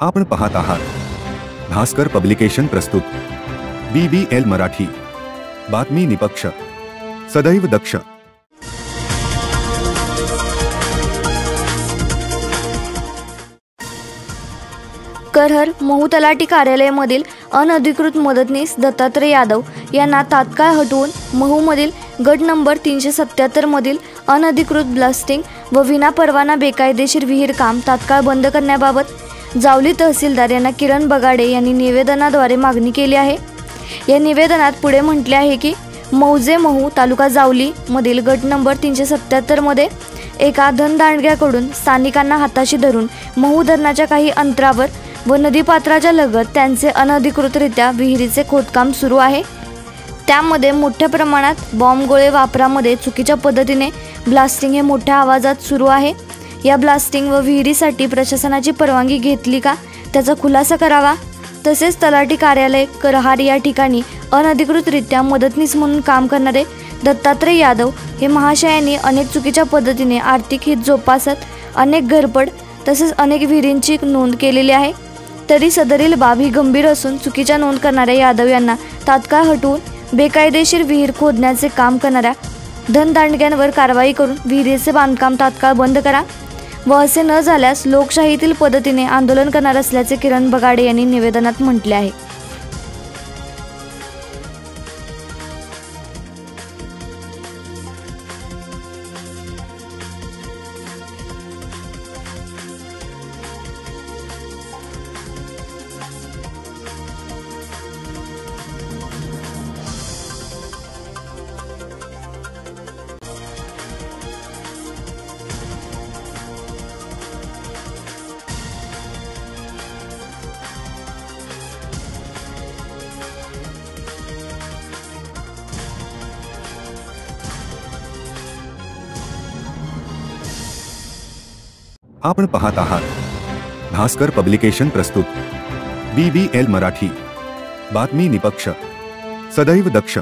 आपण पाहत आहात भास्कर पब्लिकेशन प्रस्तुत BBL मराठी, बातमी निपक्ष, सदैव दक्ष। करहर महू तलाठी कार्यालयामधील अनधिकृत मदतनीस दत्तात्रय यादव यांना तात्काळ हटवून महूमधील गट नंबर 377 मधील अनधिकृत ब्लास्टिंग व विना परवाना बेकायदेशीर विहीर काम तात्काळ बंद करण्याबाबत जावली तहसीलदार यांना किरण बगाडे यांनी निवेदनाद्वारे मागणी केली आहे। या निवेदनात पुढे म्हटले आहे की मौजे महू तालुका जावली मधील गट नंबर 377 मध्ये एका धनदांडग्याकडून स्थानिकांना हाताशी धरून महू धरणाच्या काही अंतरावर व नदीपात्राच्या लगत त्यांचे अनधिकृतरित्या विहिरीचे खोदकाम सुरू आहे। त्यामध्ये मोठ्या प्रमाणात बॉम्बगोळे वापरामध्ये चुकीच्या पद्धतीने ब्लास्टिंग हे मोठ्या आवाजात सुरू आहे। या ब्लास्टिंग व विहिरीसाठी प्रशासनाची परवानगी घेतली का त्याचा खुलासा करावा। तसेच तलाठी कार्यालय करहार या ठिकाणी अनधिकृतरित्या मदतनीस म्हणून काम करणारे दत्तात्रय यादव हे महाशयांनी अनेक चुकीच्या पद्धतीने आर्थिक हित जोपासत अनेक घरपड तसेच अनेक विहिरींची नोंद केलेली आहे। तरी सदरील बाब ही गंभीर असून चुकीच्या नोंद करणाऱ्या यादव यांना तात्काळ हटवून बेकायदेशीर विहीर खोदण्याचे काम करणाऱ्या धनदांडग्यांवर कारवाई करून विहिरीचे बांधकाम तात्काळ बंद करा व असे न झाल्यास लोकशाहीतील पद्धतीने आंदोलन करणार असल्याचे किरण बगाडे यांनी निवेदनात म्हटले आहे। आपण पाहत आहात भास्कर पब्लिकेशन प्रस्तुत BBL मराठी, बातमी निपक्ष, सदैव दक्ष।